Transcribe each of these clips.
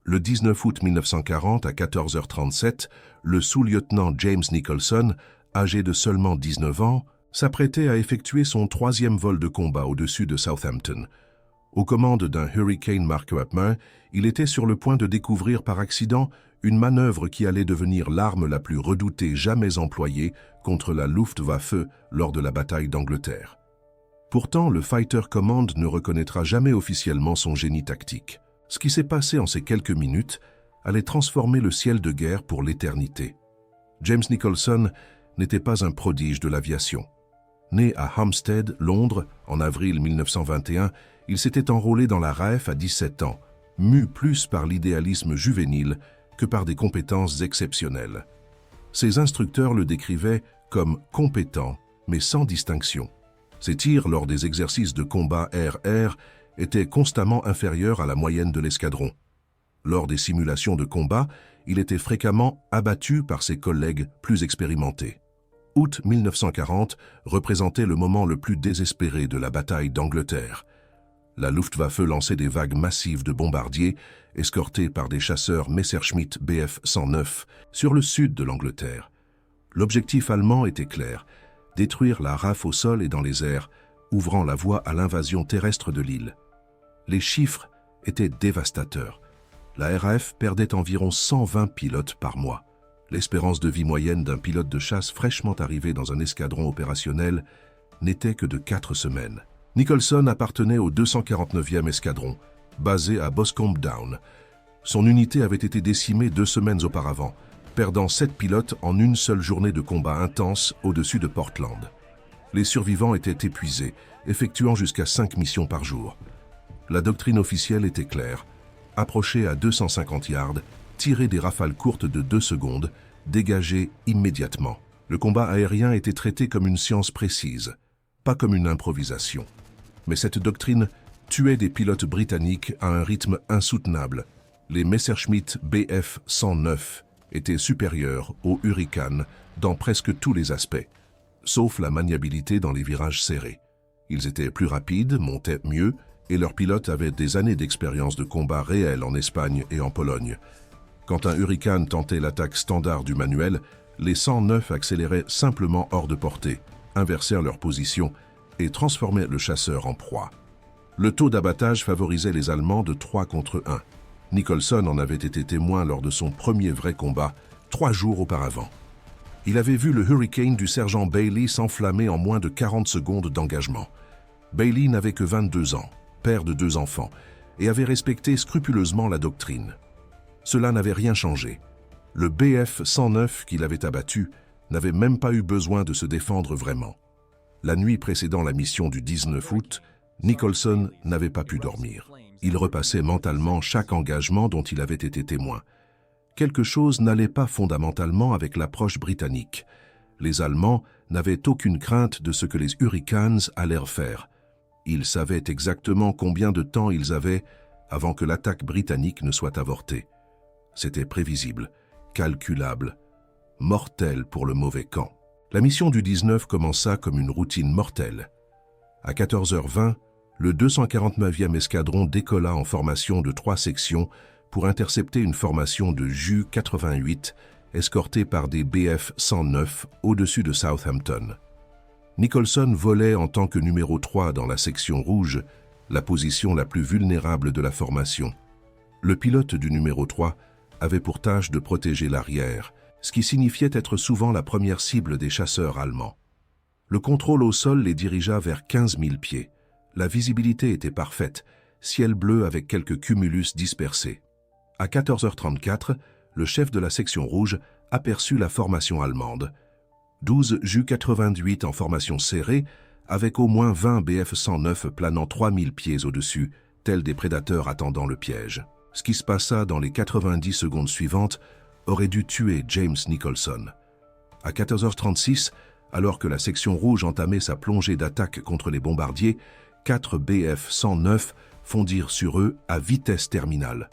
Le 19 août 1940, à 14h37, le sous-lieutenant James Nicholson, âgé de seulement 19 ans, s'apprêtait à effectuer son troisième vol de combat au-dessus de Southampton. Aux commandes d'un Hurricane Mark Upmer, il était sur le point de découvrir par accident une manœuvre qui allait devenir l'arme la plus redoutée jamais employée contre la Luftwaffe lors de la bataille d'Angleterre. Pourtant, le Fighter Command ne reconnaîtra jamais officiellement son génie tactique. Ce qui s'est passé en ces quelques minutes allait transformer le ciel de guerre pour l'éternité. James Nicholson n'était pas un prodige de l'aviation. Né à Hampstead, Londres, en avril 1921, il s'était enrôlé dans la RAF à 17 ans, mu plus par l'idéalisme juvénile que par des compétences exceptionnelles. Ses instructeurs le décrivaient comme compétent, mais sans distinction. Ses tirs lors des exercices de combat air-air étaient constamment inférieurs à la moyenne de l'escadron. Lors des simulations de combat, il était fréquemment abattu par ses collègues plus expérimentés. Août 1940 représentait le moment le plus désespéré de la bataille d'Angleterre. La Luftwaffe lançait des vagues massives de bombardiers, escortés par des chasseurs Messerschmitt Bf 109, sur le sud de l'Angleterre. L'objectif allemand était clair, détruire la RAF au sol et dans les airs, ouvrant la voie à l'invasion terrestre de l'île. Les chiffres étaient dévastateurs. La RAF perdait environ 120 pilotes par mois. L'espérance de vie moyenne d'un pilote de chasse fraîchement arrivé dans un escadron opérationnel n'était que de 4 semaines. Nicholson appartenait au 249e escadron, basé à Boscombe Down. Son unité avait été décimée 2 semaines auparavant, perdant 7 pilotes en une seule journée de combat intense au-dessus de Portland. Les survivants étaient épuisés, effectuant jusqu'à 5 missions par jour. La doctrine officielle était claire. Approcher à 250 yards, tirer des rafales courtes de 2 secondes, dégager immédiatement. Le combat aérien était traité comme une science précise, pas comme une improvisation. Mais cette doctrine tuait des pilotes britanniques à un rythme insoutenable. Les Messerschmitt Bf 109 étaient supérieurs aux Hurricanes dans presque tous les aspects, sauf la maniabilité dans les virages serrés. Ils étaient plus rapides, montaient mieux, et leurs pilotes avaient des années d'expérience de combat réel en Espagne et en Pologne. Quand un Hurricane tentait l'attaque standard du manuel, les 109 accéléraient simplement hors de portée, inversèrent leur position et transformaient le chasseur en proie. Le taux d'abattage favorisait les Allemands de 3 contre 1. Nicholson en avait été témoin lors de son premier vrai combat, 3 jours auparavant. Il avait vu le Hurricane du sergent Bailey s'enflammer en moins de 40 secondes d'engagement. Bailey n'avait que 22 ans, père de 2 enfants, et avait respecté scrupuleusement la doctrine. Cela n'avait rien changé. Le Bf 109 qu'il avait abattu n'avait même pas eu besoin de se défendre vraiment. La nuit précédant la mission du 19 août, Nicholson n'avait pas pu dormir. Il repassait mentalement chaque engagement dont il avait été témoin. Quelque chose n'allait pas fondamentalement avec l'approche britannique. Les Allemands n'avaient aucune crainte de ce que les Hurricanes allèrent faire. Ils savaient exactement combien de temps ils avaient avant que l'attaque britannique ne soit avortée. C'était prévisible, calculable, mortel pour le mauvais camp. La mission du 19 commença comme une routine mortelle. À 14h20, le 249e escadron décolla en formation de 3 sections pour intercepter une formation de Ju 88 escortée par des Bf 109 au-dessus de Southampton. Nicholson volait en tant que numéro 3 dans la section rouge, la position la plus vulnérable de la formation. Le pilote du numéro 3 avait pour tâche de protéger l'arrière, ce qui signifiait être souvent la première cible des chasseurs allemands. Le contrôle au sol les dirigea vers 15 000 pieds. La visibilité était parfaite, ciel bleu avec quelques cumulus dispersés. À 14h34, le chef de la section rouge aperçut la formation allemande. 12 Ju 88 en formation serrée, avec au moins 20 Bf 109 planant 3000 pieds au-dessus, tels des prédateurs attendant le piège. Ce qui se passa dans les 90 secondes suivantes aurait dû tuer James Nicholson. À 14h36, alors que la section rouge entamait sa plongée d'attaque contre les bombardiers, 4 Bf 109 fondirent sur eux à vitesse terminale.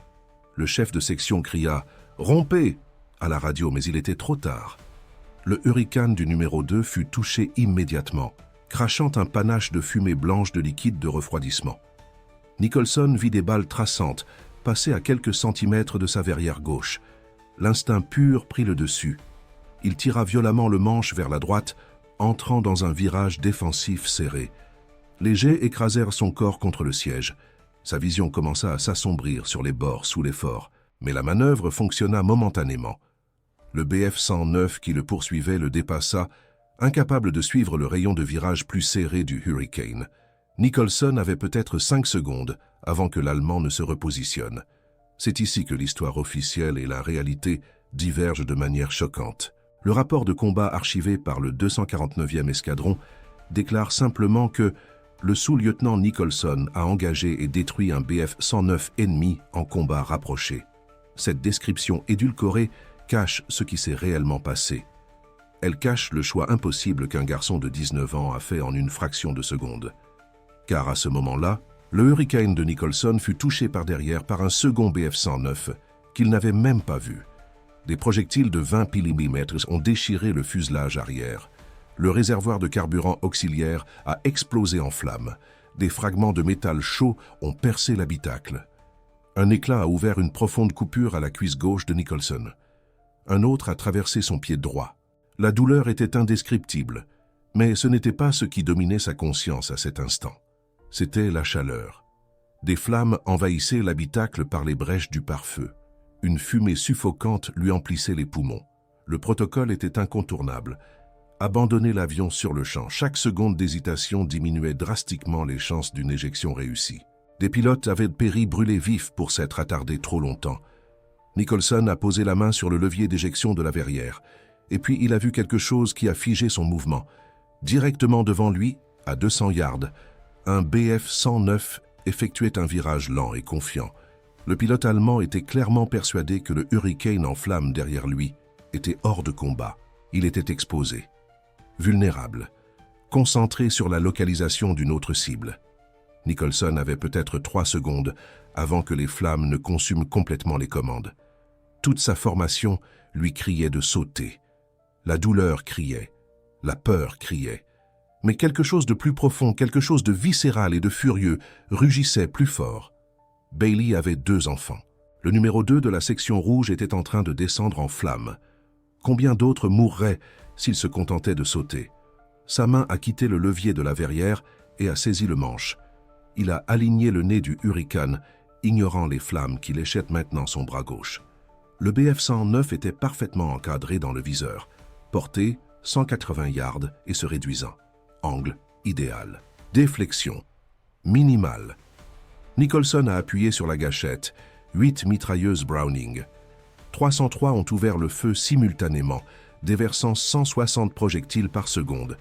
Le chef de section cria « Rompez !» à la radio, mais il était trop tard. Le Hurricane du numéro 2 fut touché immédiatement, crachant un panache de fumée blanche de liquide de refroidissement. Nicholson vit des balles traçantes passait à quelques centimètres de sa verrière gauche. L'instinct pur prit le dessus. Il tira violemment le manche vers la droite, entrant dans un virage défensif serré. Les jets écrasèrent son corps contre le siège. Sa vision commença à s'assombrir sur les bords sous l'effort, mais la manœuvre fonctionna momentanément. Le BF-109 qui le poursuivait le dépassa, incapable de suivre le rayon de virage plus serré du Hurricane. Nicholson avait peut-être 5 secondes avant que l'Allemand ne se repositionne. C'est ici que l'histoire officielle et la réalité divergent de manière choquante. Le rapport de combat archivé par le 249e escadron déclare simplement que le sous-lieutenant Nicholson a engagé et détruit un BF-109 ennemi en combat rapproché. Cette description édulcorée cache ce qui s'est réellement passé. Elle cache le choix impossible qu'un garçon de 19 ans a fait en une fraction de seconde. Car à ce moment-là, le Hurricane de Nicholson fut touché par derrière par un second BF-109 qu'il n'avait même pas vu. Des projectiles de 20 mm ont déchiré le fuselage arrière. Le réservoir de carburant auxiliaire a explosé en flammes. Des fragments de métal chaud ont percé l'habitacle. Un éclat a ouvert une profonde coupure à la cuisse gauche de Nicholson. Un autre a traversé son pied droit. La douleur était indescriptible, mais ce n'était pas ce qui dominait sa conscience à cet instant. C'était la chaleur. Des flammes envahissaient l'habitacle par les brèches du pare-feu. Une fumée suffocante lui emplissait les poumons. Le protocole était incontournable. Abandonner l'avion sur le champ. Chaque seconde d'hésitation diminuait drastiquement les chances d'une éjection réussie. Des pilotes avaient péri brûlés vifs pour s'être attardés trop longtemps. Nicholson a posé la main sur le levier d'éjection de la verrière, et puis il a vu quelque chose qui a figé son mouvement. Directement devant lui, à 200 yards, un BF-109 effectuait un virage lent et confiant. Le pilote allemand était clairement persuadé que le Hurricane en flammes derrière lui était hors de combat. Il était exposé, vulnérable, concentré sur la localisation d'une autre cible. Nicholson avait peut-être 3 secondes avant que les flammes ne consument complètement les commandes. Toute sa formation lui criait de sauter. La douleur criait, la peur criait. Mais quelque chose de plus profond, quelque chose de viscéral et de furieux rugissait plus fort. Bailey avait 2 enfants. Le numéro 2 de la section rouge était en train de descendre en flammes. Combien d'autres mourraient s'il se contentait de sauter? Sa main a quitté le levier de la verrière et a saisi le manche. Il a aligné le nez du Hurricane, ignorant les flammes qui léchaient maintenant son bras gauche. Le BF-109 était parfaitement encadré dans le viseur, porté 180 yards et se réduisant. Angle idéal. Déflexion minimale. Nicholson a appuyé sur la gâchette. 8 mitrailleuses Browning. 303 ont ouvert le feu simultanément, déversant 160 projectiles par seconde.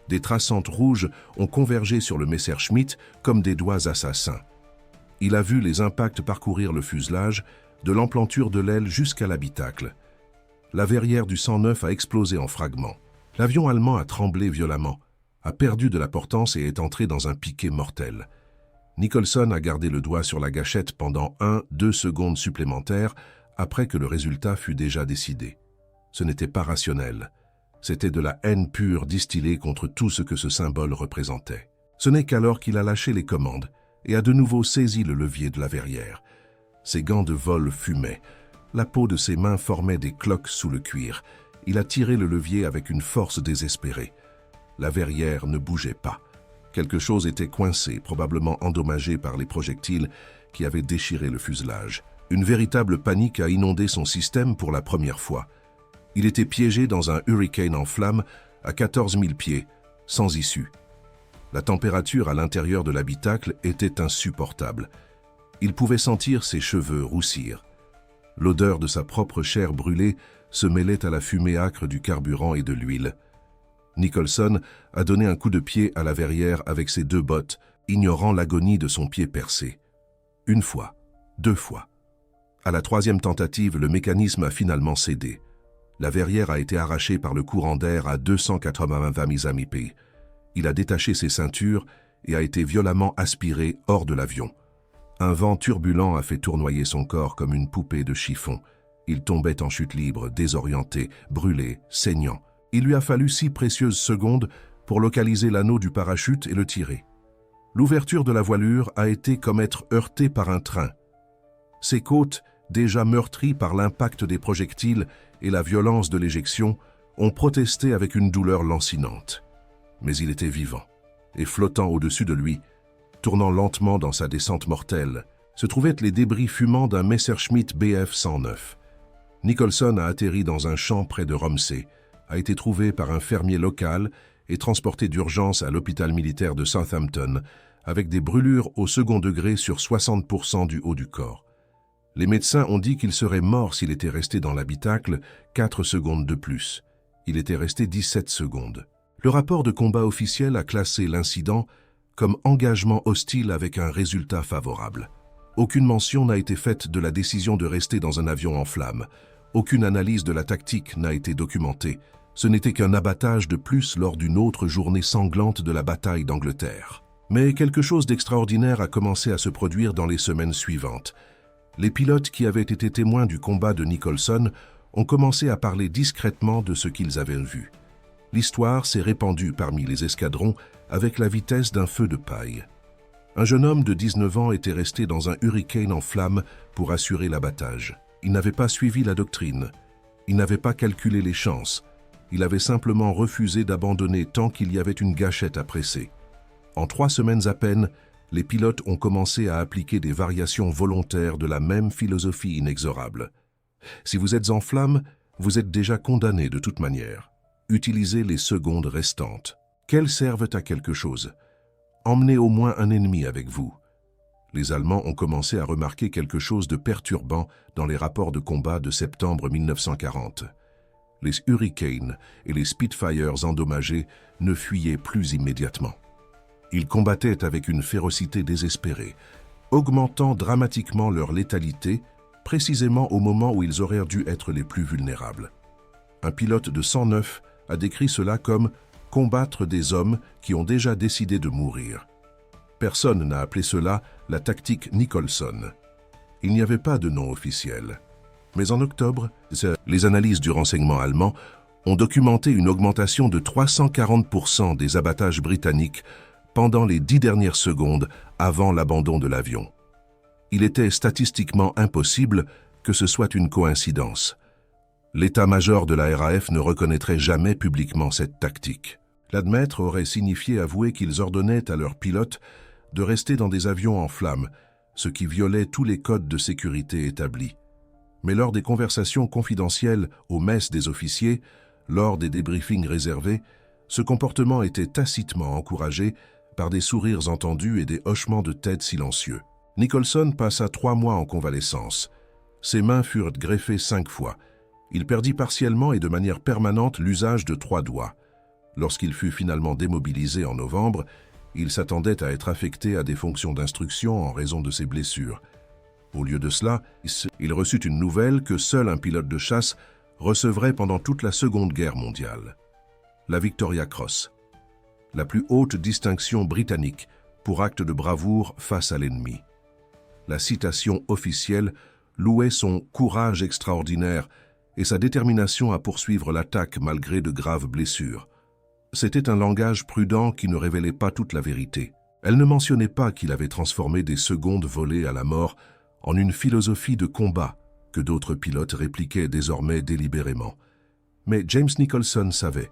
Des traçantes rouges ont convergé sur le Messerschmitt comme des doigts assassins. Il a vu les impacts parcourir le fuselage, de l'emplanture de l'aile jusqu'à l'habitacle. La verrière du 109 a explosé en fragments. L'avion allemand a tremblé violemment, a perdu de la portance et est entré dans un piqué mortel. Nicholson a gardé le doigt sur la gâchette pendant 1-2 secondes supplémentaires après que le résultat fut déjà décidé. Ce n'était pas rationnel. C'était de la haine pure distillée contre tout ce que ce symbole représentait. Ce n'est qu'alors qu'il a lâché les commandes et a de nouveau saisi le levier de la verrière. Ses gants de vol fumaient. La peau de ses mains formait des cloques sous le cuir. Il a tiré le levier avec une force désespérée. La verrière ne bougeait pas. Quelque chose était coincé, probablement endommagé par les projectiles qui avaient déchiré le fuselage. Une véritable panique a inondé son système pour la première fois. Il était piégé dans un Hurricane en flammes à 14 000 pieds, sans issue. La température à l'intérieur de l'habitacle était insupportable. Il pouvait sentir ses cheveux roussir. L'odeur de sa propre chair brûlée se mêlait à la fumée âcre du carburant et de l'huile. Nicholson a donné un coup de pied à la verrière avec ses 2 bottes, ignorant l'agonie de son pied percé. 1 fois, 2 fois. À la 3e tentative, le mécanisme a finalement cédé. La verrière a été arrachée par le courant d'air à 280 mph. Il a détaché ses ceintures et a été violemment aspiré hors de l'avion. Un vent turbulent a fait tournoyer son corps comme une poupée de chiffon. Il tombait en chute libre, désorienté, brûlé, saignant. Il lui a fallu 6 précieuses secondes pour localiser l'anneau du parachute et le tirer. L'ouverture de la voilure a été comme être heurté par un train. Ses côtes, déjà meurtries par l'impact des projectiles et la violence de l'éjection, ont protesté avec une douleur lancinante. Mais il était vivant, et flottant au-dessus de lui, tournant lentement dans sa descente mortelle, se trouvaient les débris fumants d'un Messerschmitt Bf 109. Nicholson a atterri dans un champ près de Romsey, a été trouvé par un fermier local et transporté d'urgence à l'hôpital militaire de Southampton, avec des brûlures au second degré sur 60% du haut du corps. Les médecins ont dit qu'il serait mort s'il était resté dans l'habitacle 4 secondes de plus. Il était resté 17 secondes. Le rapport de combat officiel a classé l'incident comme engagement hostile avec un résultat favorable. Aucune mention n'a été faite de la décision de rester dans un avion en flammes. Aucune analyse de la tactique n'a été documentée. Ce n'était qu'un abattage de plus lors d'une autre journée sanglante de la bataille d'Angleterre. Mais quelque chose d'extraordinaire a commencé à se produire dans les semaines suivantes. Les pilotes qui avaient été témoins du combat de Nicholson ont commencé à parler discrètement de ce qu'ils avaient vu. L'histoire s'est répandue parmi les escadrons avec la vitesse d'un feu de paille. Un jeune homme de 19 ans était resté dans un Hurricane en flammes pour assurer l'abattage. Il n'avait pas suivi la doctrine. Il n'avait pas calculé les chances. Il avait simplement refusé d'abandonner tant qu'il y avait une gâchette à presser. En 3 semaines à peine, les pilotes ont commencé à appliquer des variations volontaires de la même philosophie inexorable. Si vous êtes en flammes, vous êtes déjà condamné de toute manière. Utilisez les secondes restantes. Qu'elles servent à quelque chose. Emmenez au moins un ennemi avec vous. Les Allemands ont commencé à remarquer quelque chose de perturbant dans les rapports de combat de septembre 1940. Les Hurricanes et les Spitfires endommagés ne fuyaient plus immédiatement. Ils combattaient avec une férocité désespérée, augmentant dramatiquement leur létalité, précisément au moment où ils auraient dû être les plus vulnérables. Un pilote de 109 a décrit cela comme « combattre des hommes qui ont déjà décidé de mourir ». Personne n'a appelé cela la tactique Nicholson. Il n'y avait pas de nom officiel. Mais en octobre, les analyses du renseignement allemand ont documenté une augmentation de 340% des abattages britanniques pendant les 10 dernières secondes avant l'abandon de l'avion. Il était statistiquement impossible que ce soit une coïncidence. L'état-major de la RAF ne reconnaîtrait jamais publiquement cette tactique. L'admettre aurait signifié avouer qu'ils ordonnaient à leurs pilotes de rester dans des avions en flammes, ce qui violait tous les codes de sécurité établis. Mais lors des conversations confidentielles aux messes des officiers, lors des débriefings réservés, ce comportement était tacitement encouragé par des sourires entendus et des hochements de tête silencieux. Nicholson passa 3 mois en convalescence. Ses mains furent greffées 5 fois. Il perdit partiellement et de manière permanente l'usage de 3 doigts. Lorsqu'il fut finalement démobilisé en novembre, il s'attendait à être affecté à des fonctions d'instruction en raison de ses blessures. Au lieu de cela, il reçut une nouvelle que seul un pilote de chasse recevrait pendant toute la Seconde Guerre mondiale. La Victoria Cross, la plus haute distinction britannique pour acte de bravoure face à l'ennemi. La citation officielle louait son courage extraordinaire et sa détermination à poursuivre l'attaque malgré de graves blessures. C'était un langage prudent qui ne révélait pas toute la vérité. Elle ne mentionnait pas qu'il avait transformé des secondes volées à la mort en une philosophie de combat que d'autres pilotes répliquaient désormais délibérément. Mais James Nicholson savait,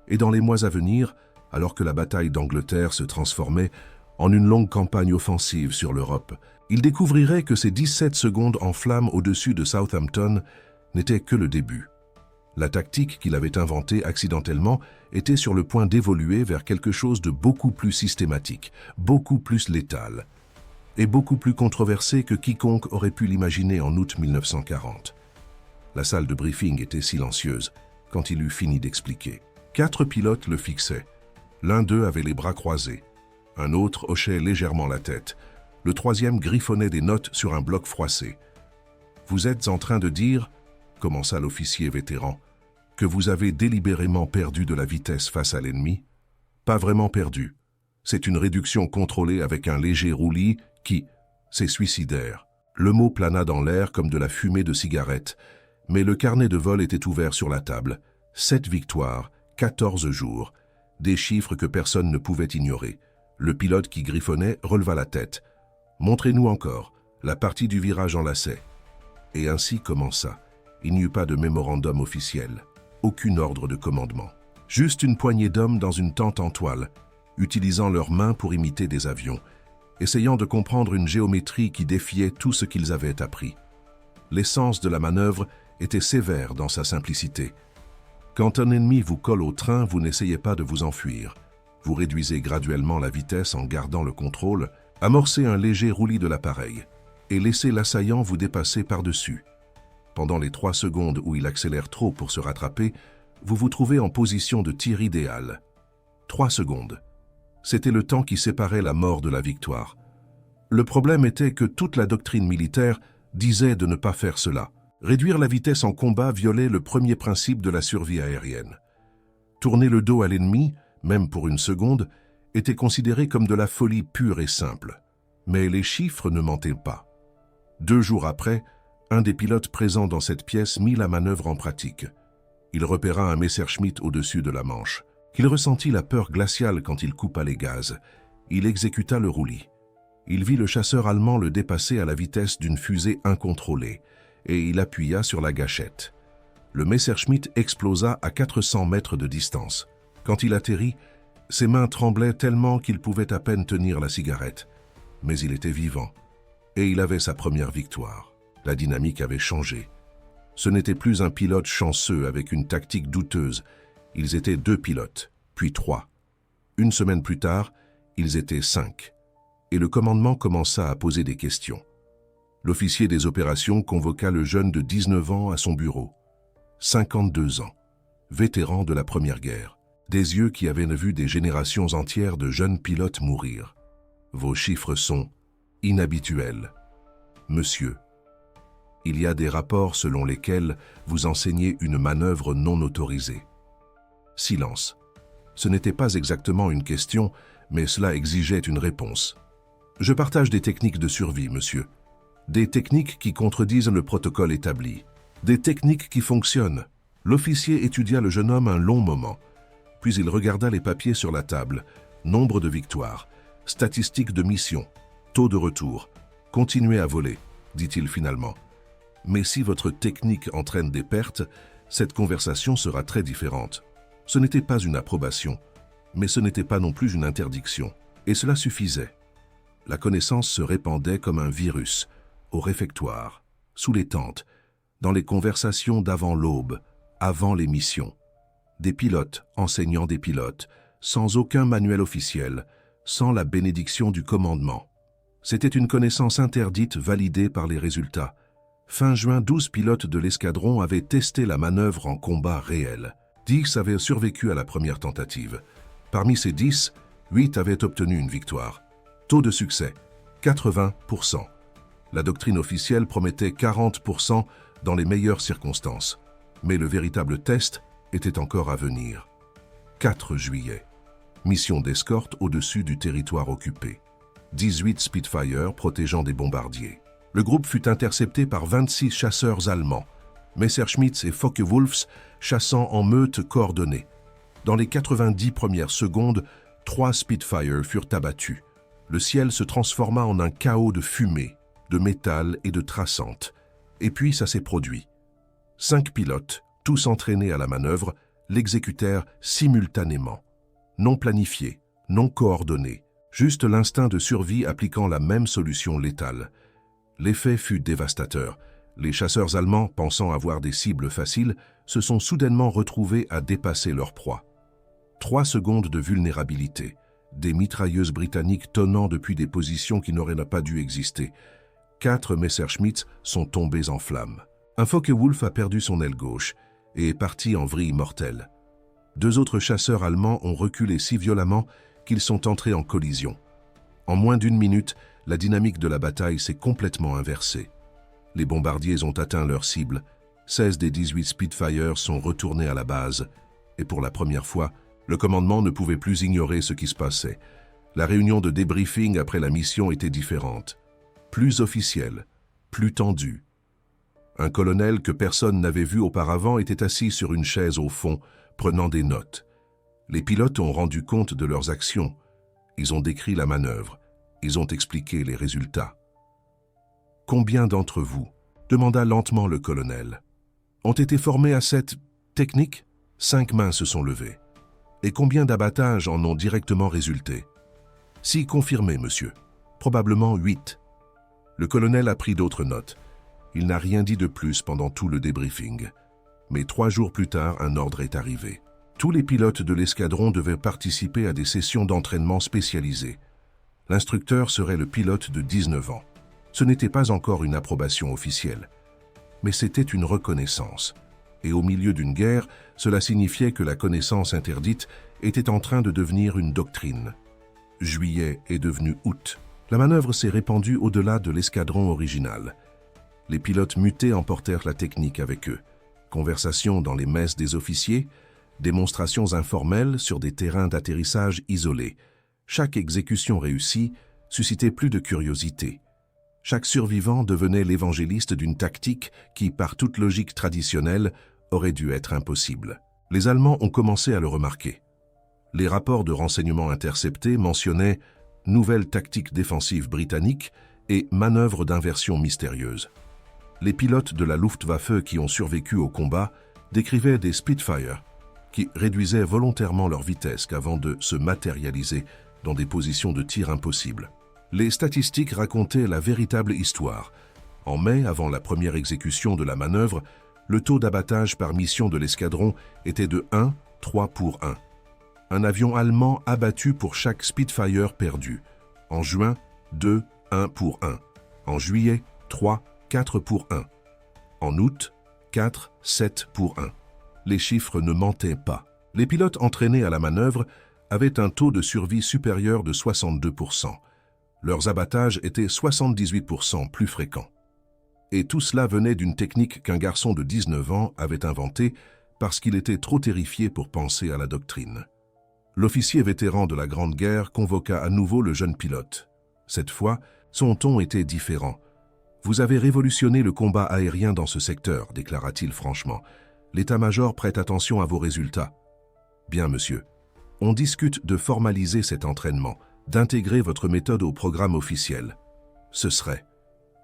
et dans les mois à venir, alors que la bataille d'Angleterre se transformait en une longue campagne offensive sur l'Europe, il découvrirait que ces 17 secondes en flammes au-dessus de Southampton n'étaient que le début. La tactique qu'il avait inventée accidentellement était sur le point d'évoluer vers quelque chose de beaucoup plus systématique, beaucoup plus létal, et beaucoup plus controversé que quiconque aurait pu l'imaginer en août 1940. La salle de briefing était silencieuse quand il eut fini d'expliquer. 4 pilotes le fixaient. L'un d'eux avait les bras croisés. Un autre hochait légèrement la tête. Le troisième griffonnait des notes sur un bloc froissé. « Vous êtes en train de dire, » commença l'officier vétéran, « que vous avez délibérément perdu de la vitesse face à l'ennemi ? Pas vraiment perdu. C'est une réduction contrôlée avec un léger roulis qui, c'est suicidaire. » Le mot plana dans l'air comme de la fumée de cigarette, mais le carnet de vol était ouvert sur la table. 7 victoires, 14 jours, des chiffres que personne ne pouvait ignorer. Le pilote qui griffonnait releva la tête. « Montrez-nous encore. » La partie du virage enlaçait. Et ainsi commença. Il n'y eut pas de mémorandum officiel, aucun ordre de commandement. Juste une poignée d'hommes dans une tente en toile, utilisant leurs mains pour imiter des avions, essayant de comprendre une géométrie qui défiait tout ce qu'ils avaient appris. L'essence de la manœuvre était sévère dans sa simplicité. Quand un ennemi vous colle au train, vous n'essayez pas de vous enfuir. Vous réduisez graduellement la vitesse en gardant le contrôle, amorcez un léger roulis de l'appareil et laissez l'assaillant vous dépasser par-dessus. Pendant les 3 secondes où il accélère trop pour se rattraper, vous vous trouvez en position de tir idéale. 3 secondes. C'était le temps qui séparait la mort de la victoire. Le problème était que toute la doctrine militaire disait de ne pas faire cela. Réduire la vitesse en combat violait le premier principe de la survie aérienne. Tourner le dos à l'ennemi, même pour une seconde, était considéré comme de la folie pure et simple. Mais les chiffres ne mentaient pas. 2 jours après, un des pilotes présents dans cette pièce mit la manœuvre en pratique. Il repéra un Messerschmitt au-dessus de la Manche. Il ressentit la peur glaciale quand il coupa les gaz. Il exécuta le roulis. Il vit le chasseur allemand le dépasser à la vitesse d'une fusée incontrôlée, et il appuya sur la gâchette. Le Messerschmitt explosa à 400 mètres de distance. Quand il atterrit, ses mains tremblaient tellement qu'il pouvait à peine tenir la cigarette. Mais il était vivant, et il avait sa première victoire. La dynamique avait changé. Ce n'était plus un pilote chanceux avec une tactique douteuse. Ils étaient 2 pilotes, puis 3. Une semaine plus tard, ils étaient 5. Et le commandement commença à poser des questions. L'officier des opérations convoqua le jeune de 19 ans à son bureau. 52 ans, vétéran de la Première Guerre. Des yeux qui avaient vu des générations entières de jeunes pilotes mourir. Vos chiffres sont inhabituels. Monsieur, il y a des rapports selon lesquels vous enseignez une manœuvre non autorisée. Silence. Ce n'était pas exactement une question, mais cela exigeait une réponse. Je partage des techniques de survie, monsieur. Des techniques qui contredisent le protocole établi. Des techniques qui fonctionnent. L'officier étudia le jeune homme un long moment. Puis il regarda les papiers sur la table. Nombre de victoires, statistiques de mission, taux de retour. Continuez à voler, dit-il finalement. Mais si votre technique entraîne des pertes, cette conversation sera très différente. Ce n'était pas une approbation, mais ce n'était pas non plus une interdiction. Et cela suffisait. La connaissance se répandait comme un virus, au réfectoire, sous les tentes, dans les conversations d'avant l'aube, avant les missions. Des pilotes enseignant des pilotes, sans aucun manuel officiel, sans la bénédiction du commandement. C'était une connaissance interdite validée par les résultats. Fin juin, 12 pilotes de l'escadron avaient testé la manœuvre en combat réel. 10 avaient survécu à la première tentative. Parmi ces 10, 8 avaient obtenu une victoire. Taux de succès, 80%. La doctrine officielle promettait 40% dans les meilleures circonstances. Mais le véritable test était encore à venir. 4 juillet. Mission d'escorte au-dessus du territoire occupé. 18 Spitfire protégeant des bombardiers. Le groupe fut intercepté par 26 chasseurs allemands, Messerschmitts et Focke-Wulfs chassant en meute coordonnée. Dans les 90 premières secondes, 3 Spitfire furent abattus. Le ciel se transforma en un chaos de fumée, de métal et de traçantes. Et puis ça s'est produit. 5 pilotes, tous entraînés à la manœuvre, l'exécutèrent simultanément. Non planifié, non coordonné, juste l'instinct de survie appliquant la même solution létale. L'effet fut dévastateur. Les chasseurs allemands, pensant avoir des cibles faciles, se sont soudainement retrouvés à dépasser leur proie. 3 secondes de vulnérabilité. Des mitrailleuses britanniques tonnant depuis des positions qui n'auraient pas dû exister. 4 Messerschmitts sont tombés en flammes. Un Focke-Wulf a perdu son aile gauche et est parti en vrille mortelle. 2 autres chasseurs allemands ont reculé si violemment qu'ils sont entrés en collision. En moins d'1 minute, la dynamique de la bataille s'est complètement inversée. Les bombardiers ont atteint leur cible, 16 des 18 Spitfire sont retournés à la base, et pour la première fois, le commandement ne pouvait plus ignorer ce qui se passait. La réunion de débriefing après la mission était différente, plus officielle, plus tendue. Un colonel que personne n'avait vu auparavant était assis sur une chaise au fond, prenant des notes. Les pilotes ont rendu compte de leurs actions. Ils ont décrit la manœuvre. Ils ont expliqué les résultats. « Combien d'entre vous ?» demanda lentement le colonel. « Ont été formés à cette technique ?» 5 mains se sont levées. « Et combien d'abattages en ont directement résulté ?»« Si, confirmé, monsieur. Probablement 8. » Le colonel a pris d'autres notes. Il n'a rien dit de plus pendant tout le débriefing. Mais 3 jours plus tard, un ordre est arrivé. Tous les pilotes de l'escadron devaient participer à des sessions d'entraînement spécialisées. L'instructeur serait le pilote de 19 ans. Ce n'était pas encore une approbation officielle, mais c'était une reconnaissance. Et au milieu d'une guerre, cela signifiait que la connaissance interdite était en train de devenir une doctrine. Juillet est devenu août. La manœuvre s'est répandue au-delà de l'escadron original. Les pilotes mutés emportèrent la technique avec eux. Conversations dans les messes des officiers, démonstrations informelles sur des terrains d'atterrissage isolés. Chaque exécution réussie suscitait plus de curiosité. Chaque survivant devenait l'évangéliste d'une tactique qui, par toute logique traditionnelle, aurait dû être impossible. Les Allemands ont commencé à le remarquer. Les rapports de renseignements interceptés mentionnaient « nouvelle tactique défensive britannique » et « manœuvre d'inversion mystérieuse ». Les pilotes de la Luftwaffe qui ont survécu au combat décrivaient des Spitfire qui réduisaient volontairement leur vitesse avant de se matérialiser dans des positions de tir impossibles. Les statistiques racontaient la véritable histoire. En mai, avant la première exécution de la manœuvre, le taux d'abattage par mission de l'escadron était de 1,3 pour 1. Un avion allemand abattu pour chaque Spitfire perdu. En juin, 2,1 pour 1. En juillet, 3,4 pour 1. En août, 4,7 pour 1. Les chiffres ne mentaient pas. Les pilotes entraînés à la manœuvre avaient un taux de survie supérieur de 62%. Leurs abattages étaient 78% plus fréquents. Et tout cela venait d'une technique qu'un garçon de 19 ans avait inventée parce qu'il était trop terrifié pour penser à la doctrine. L'officier vétéran de la Grande Guerre convoqua à nouveau le jeune pilote. Cette fois, son ton était différent. « Vous avez révolutionné le combat aérien dans ce secteur », déclara-t-il franchement. « L'état-major prête attention à vos résultats. » « Bien, monsieur. On discute de formaliser cet entraînement, d'intégrer votre méthode au programme officiel. Ce serait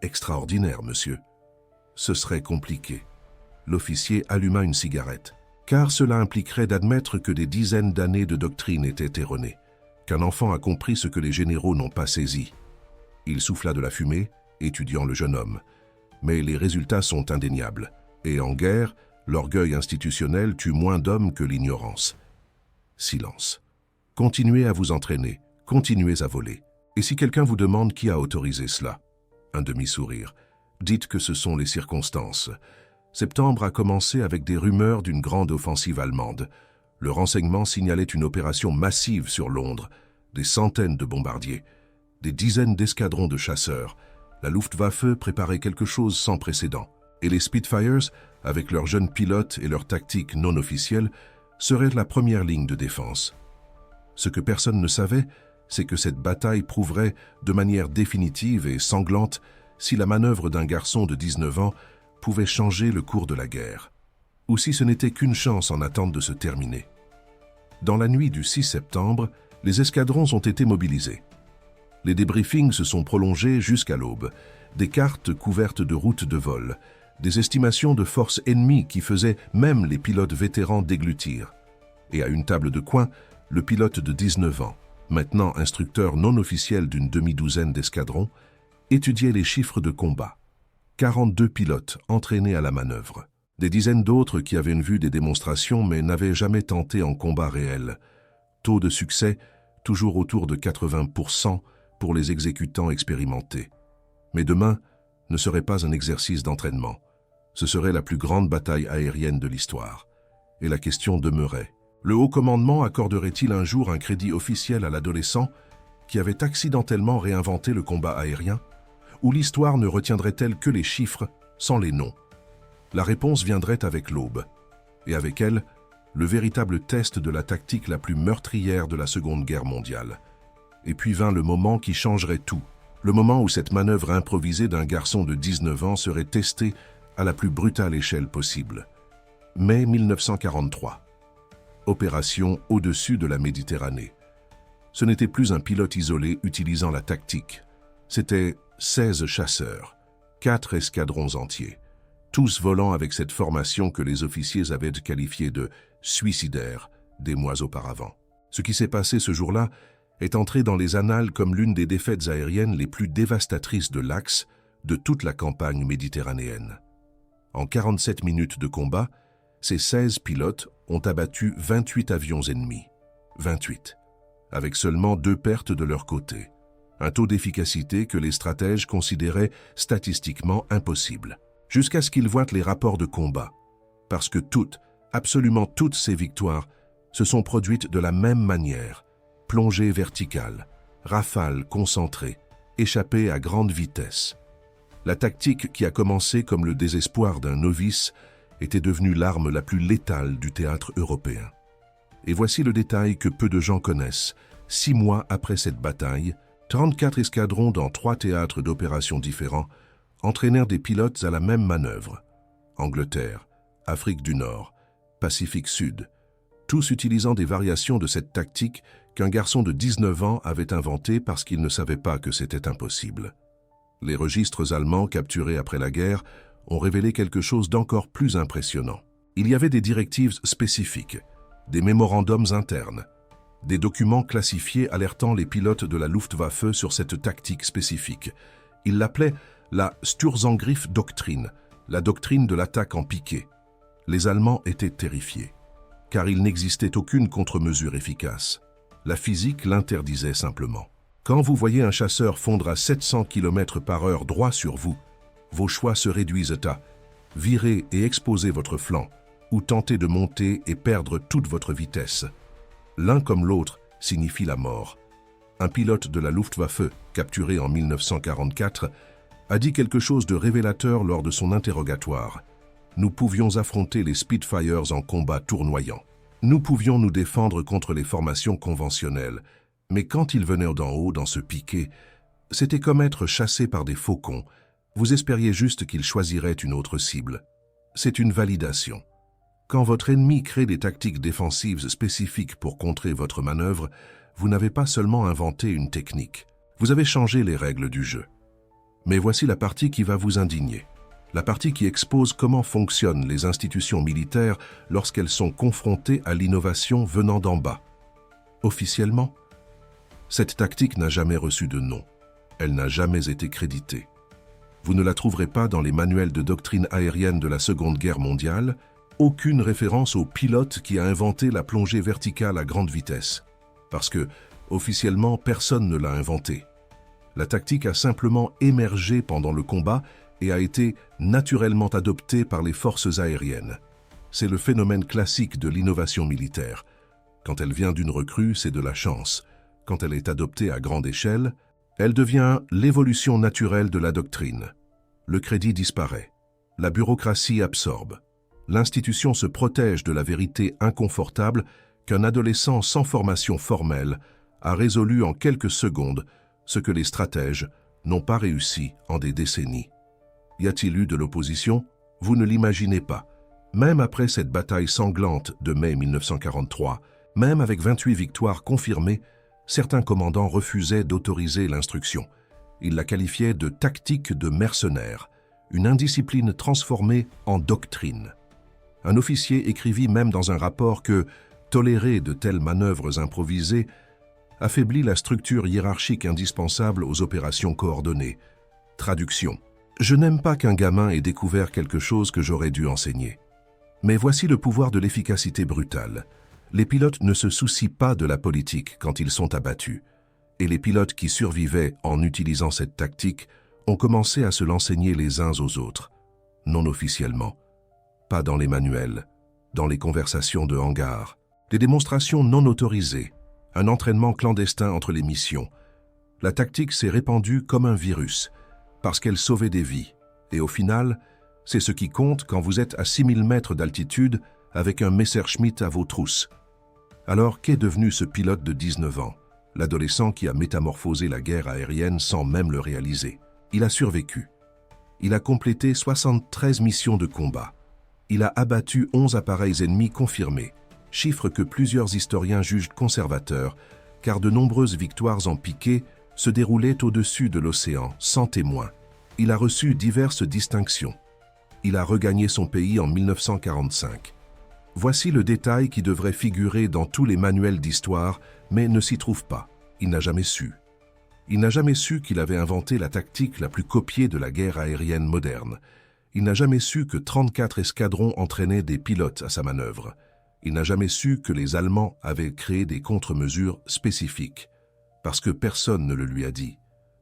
extraordinaire, monsieur. Ce serait compliqué. » L'officier alluma une cigarette, car cela impliquerait d'admettre que des dizaines d'années de doctrine étaient erronées, qu'un enfant a compris ce que les généraux n'ont pas saisi. Il souffla de la fumée, étudiant le jeune homme. Mais les résultats sont indéniables. Et en guerre, l'orgueil institutionnel tue moins d'hommes que l'ignorance. Silence. Continuez à vous entraîner, continuez à voler. Et si quelqu'un vous demande qui a autorisé cela? Un demi-sourire. Dites que ce sont les circonstances. Septembre a commencé avec des rumeurs d'une grande offensive allemande. Le renseignement signalait une opération massive sur Londres, des centaines de bombardiers, des dizaines d'escadrons de chasseurs. La Luftwaffe préparait quelque chose sans précédent. Et les Spitfires, avec leurs jeunes pilotes et leurs tactiques non officielles, seraient la première ligne de défense. Ce que personne ne savait, c'est que cette bataille prouverait de manière définitive et sanglante si la manœuvre d'un garçon de 19 ans pouvait changer le cours de la guerre, ou si ce n'était qu'une chance en attente de se terminer. Dans la nuit du 6 septembre, les escadrons ont été mobilisés. Les débriefings se sont prolongés jusqu'à l'aube, des cartes couvertes de routes de vol, des estimations de forces ennemies qui faisaient même les pilotes vétérans déglutir. Et à une table de coin, le pilote de 19 ans, maintenant instructeur non officiel d'une demi-douzaine d'escadrons, étudiait les chiffres de combat. 42 pilotes entraînés à la manœuvre. Des dizaines d'autres qui avaient vu des démonstrations mais n'avaient jamais tenté en combat réel. Taux de succès, toujours autour de 80% pour les exécutants expérimentés. Mais demain ne serait pas un exercice d'entraînement. Ce serait la plus grande bataille aérienne de l'histoire. Et la question demeurait. Le haut commandement accorderait-il un jour un crédit officiel à l'adolescent qui avait accidentellement réinventé le combat aérien? Ou l'histoire ne retiendrait-elle que les chiffres, sans les noms? La réponse viendrait avec l'aube. Et avec elle, le véritable test de la tactique la plus meurtrière de la Seconde Guerre mondiale. Et puis vint le moment qui changerait tout. Le moment où cette manœuvre improvisée d'un garçon de 19 ans serait testée à la plus brutale échelle possible. Mai 1943. Opération au-dessus de la Méditerranée. Ce n'était plus un pilote isolé utilisant la tactique. C'était 16 chasseurs, 4 escadrons entiers, tous volant avec cette formation que les officiers avaient qualifiée de « suicidaire » des mois auparavant. Ce qui s'est passé ce jour-là est entré dans les annales comme l'une des défaites aériennes les plus dévastatrices de l'Axe de toute la campagne méditerranéenne. En 47 minutes de combat, ces 16 pilotes ont abattu 28 avions ennemis. 28, avec seulement 2 pertes de leur côté. Un taux d'efficacité que les stratèges considéraient statistiquement impossible, jusqu'à ce qu'ils voient les rapports de combat. Parce que absolument toutes ces victoires se sont produites de la même manière, plongée verticale, rafale concentrée, échappée à grande vitesse. La tactique qui a commencé comme le désespoir d'un novice était devenue l'arme la plus létale du théâtre européen. Et voici le détail que peu de gens connaissent. 6 mois après cette bataille, 34 escadrons dans 3 théâtres d'opérations différents entraînèrent des pilotes à la même manœuvre. Angleterre, Afrique du Nord, Pacifique Sud, tous utilisant des variations de cette tactique qu'un garçon de 19 ans avait inventée parce qu'il ne savait pas que c'était impossible. Les registres allemands capturés après la guerre ont révélé quelque chose d'encore plus impressionnant. Il y avait des directives spécifiques, des mémorandums internes, des documents classifiés alertant les pilotes de la Luftwaffe sur cette tactique spécifique. Ils l'appelaient la Sturzangriff Doctrine, la doctrine de l'attaque en piqué. Les Allemands étaient terrifiés, car il n'existait aucune contre-mesure efficace. La physique l'interdisait simplement. Quand vous voyez un chasseur fondre à 700 km/h droit sur vous, vos choix se réduisent à virer et exposer votre flanc, ou tenter de monter et perdre toute votre vitesse. L'un comme l'autre signifie la mort. Un pilote de la Luftwaffe, capturé en 1944, a dit quelque chose de révélateur lors de son interrogatoire. Nous pouvions affronter les Spitfires en combat tournoyant. Nous pouvions nous défendre contre les formations conventionnelles, mais quand ils venaient d'en haut dans ce piqué, c'était comme être chassé par des faucons. Vous espériez juste qu'ils choisiraient une autre cible. C'est une validation. Quand votre ennemi crée des tactiques défensives spécifiques pour contrer votre manœuvre, vous n'avez pas seulement inventé une technique, vous avez changé les règles du jeu. Mais voici la partie qui va vous indigner. La partie qui expose comment fonctionnent les institutions militaires lorsqu'elles sont confrontées à l'innovation venant d'en bas. Officiellement, cette tactique n'a jamais reçu de nom. Elle n'a jamais été créditée. Vous ne la trouverez pas dans les manuels de doctrine aérienne de la Seconde Guerre mondiale, aucune référence au pilote qui a inventé la plongée verticale à grande vitesse. Parce que, officiellement, personne ne l'a inventée. La tactique a simplement émergé pendant le combat et a été naturellement adoptée par les forces aériennes. C'est le phénomène classique de l'innovation militaire. Quand elle vient d'une recrue, c'est de la chance. Quand elle est adoptée à grande échelle, elle devient l'évolution naturelle de la doctrine. Le crédit disparaît. La bureaucratie absorbe. L'institution se protège de la vérité inconfortable qu'un adolescent sans formation formelle a résolu en quelques secondes ce que les stratèges n'ont pas réussi en des décennies. Y a-t-il eu de l'opposition? Vous ne l'imaginez pas. Même après cette bataille sanglante de mai 1943, même avec 28 victoires confirmées, certains commandants refusaient d'autoriser l'instruction. Ils la qualifiaient de tactique de mercenaires, une indiscipline transformée en doctrine. Un officier écrivit même dans un rapport que tolérer de telles manœuvres improvisées affaiblit la structure hiérarchique indispensable aux opérations coordonnées. Traduction. Je n'aime pas qu'un gamin ait découvert quelque chose que j'aurais dû enseigner. Mais voici le pouvoir de l'efficacité brutale. Les pilotes ne se soucient pas de la politique quand ils sont abattus. Et les pilotes qui survivaient en utilisant cette tactique ont commencé à se l'enseigner les uns aux autres. Non officiellement. Pas dans les manuels, dans les conversations de hangar, des démonstrations non autorisées, un entraînement clandestin entre les missions. La tactique s'est répandue comme un virus, parce qu'elle sauvait des vies. Et au final, c'est ce qui compte quand vous êtes à 6000 mètres d'altitude avec un Messerschmitt à vos trousses. Alors qu'est devenu ce pilote de 19 ans, l'adolescent qui a métamorphosé la guerre aérienne sans même le réaliser? Il a survécu. Il a complété 73 missions de combat. Il a abattu 11 appareils ennemis confirmés, chiffre que plusieurs historiens jugent conservateur, car de nombreuses victoires en piqué se déroulaient au-dessus de l'océan, sans témoins. Il a reçu diverses distinctions. Il a regagné son pays en 1945. Voici le détail qui devrait figurer dans tous les manuels d'histoire, mais ne s'y trouve pas. Il n'a jamais su. Il n'a jamais su qu'il avait inventé la tactique la plus copiée de la guerre aérienne moderne. Il n'a jamais su que 34 escadrons entraînaient des pilotes à sa manœuvre. Il n'a jamais su que les Allemands avaient créé des contre-mesures spécifiques. Parce que personne ne le lui a dit.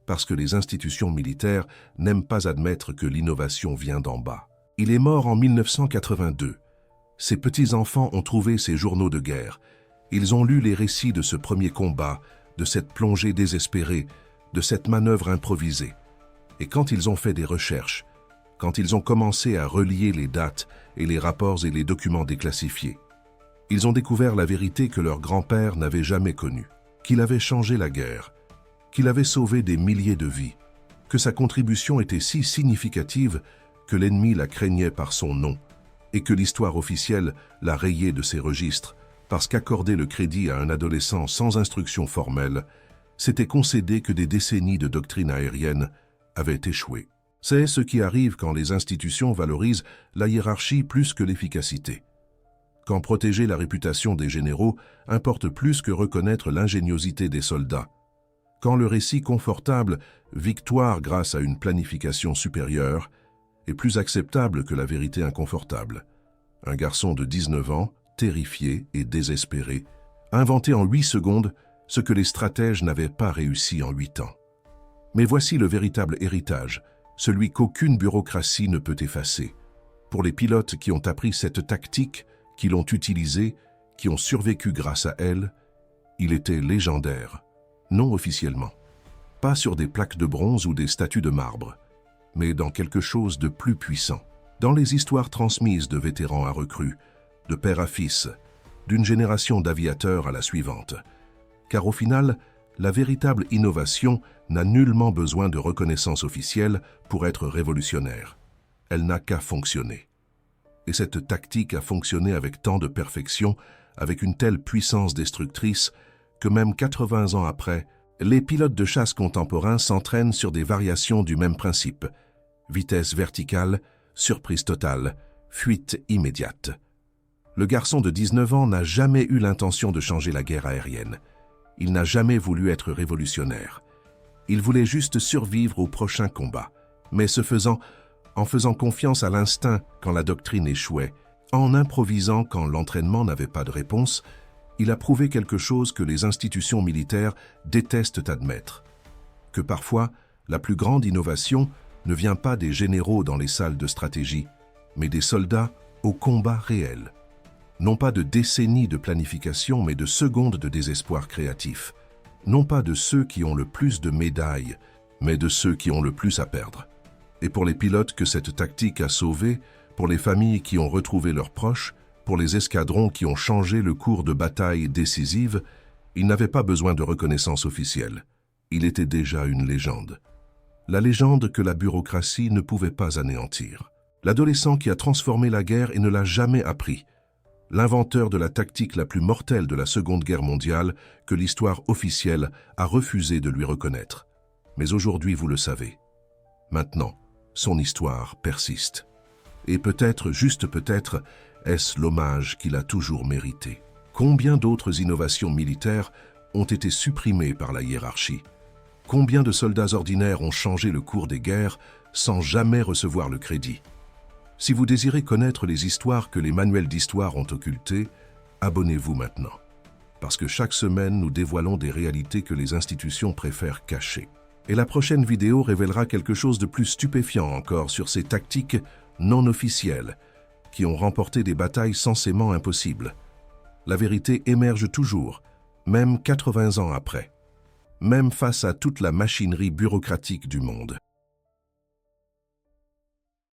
Parce que les institutions militaires n'aiment pas admettre que l'innovation vient d'en bas. Il est mort en 1982. Ses petits-enfants ont trouvé ses journaux de guerre. Ils ont lu les récits de ce premier combat, de cette plongée désespérée, de cette manœuvre improvisée. Et quand ils ont fait des recherches, quand ils ont commencé à relier les dates et les rapports et les documents déclassifiés, ils ont découvert la vérité que leur grand-père n'avait jamais connue, qu'il avait changé la guerre, qu'il avait sauvé des milliers de vies, que sa contribution était si significative que l'ennemi la craignait par son nom et que l'histoire officielle l'a rayée de ses registres parce qu'accorder le crédit à un adolescent sans instruction formelle, c'était concéder que des décennies de doctrine aérienne avaient échoué. C'est ce qui arrive quand les institutions valorisent la hiérarchie plus que l'efficacité. Quand protéger la réputation des généraux importe plus que reconnaître l'ingéniosité des soldats. Quand le récit confortable « victoire grâce à une planification supérieure » est plus acceptable que la vérité inconfortable. Un garçon de 19 ans, terrifié et désespéré, a inventé en 8 secondes ce que les stratèges n'avaient pas réussi en 8 ans. Mais voici le véritable héritage, celui qu'aucune bureaucratie ne peut effacer. Pour les pilotes qui ont appris cette tactique, qui l'ont utilisée, qui ont survécu grâce à elle, il était légendaire, non officiellement. Pas sur des plaques de bronze ou des statues de marbre, mais dans quelque chose de plus puissant, dans les histoires transmises de vétérans à recrues, de père à fils, d'une génération d'aviateurs à la suivante. Car au final, la véritable innovation n'a nullement besoin de reconnaissance officielle pour être révolutionnaire. Elle n'a qu'à fonctionner. Et cette tactique a fonctionné avec tant de perfection, avec une telle puissance destructrice, que même 80 ans après, les pilotes de chasse contemporains s'entraînent sur des variations du même principe. Vitesse verticale, surprise totale, fuite immédiate. Le garçon de 19 ans n'a jamais eu l'intention de changer la guerre aérienne. Il n'a jamais voulu être révolutionnaire. Il voulait juste survivre au prochain combat. Mais ce faisant, en faisant confiance à l'instinct quand la doctrine échouait, en improvisant quand l'entraînement n'avait pas de réponse, il a prouvé quelque chose que les institutions militaires détestent admettre. Que parfois, la plus grande innovation ne vient pas des généraux dans les salles de stratégie, mais des soldats au combat réel. Non pas de décennies de planification, mais de secondes de désespoir créatif. Non pas de ceux qui ont le plus de médailles, mais de ceux qui ont le plus à perdre. Et pour les pilotes que cette tactique a sauvés, pour les familles qui ont retrouvé leurs proches, pour les escadrons qui ont changé le cours de bataille décisive, il n'avait pas besoin de reconnaissance officielle. Il était déjà une légende. La légende que la bureaucratie ne pouvait pas anéantir. L'adolescent qui a transformé la guerre et ne l'a jamais appris. L'inventeur de la tactique la plus mortelle de la Seconde Guerre mondiale que l'histoire officielle a refusé de lui reconnaître. Mais aujourd'hui, vous le savez. Maintenant, son histoire persiste. Et peut-être, juste peut-être, est-ce l'hommage qu'il a toujours mérité. Combien d'autres innovations militaires ont été supprimées par la hiérarchie? Combien de soldats ordinaires ont changé le cours des guerres sans jamais recevoir le crédit? Si vous désirez connaître les histoires que les manuels d'histoire ont occultées, abonnez-vous maintenant. Parce que chaque semaine, nous dévoilons des réalités que les institutions préfèrent cacher. Et la prochaine vidéo révélera quelque chose de plus stupéfiant encore sur ces tactiques non officielles qui ont remporté des batailles censément impossibles. La vérité émerge toujours, même 80 ans après, même face à toute la machinerie bureaucratique du monde.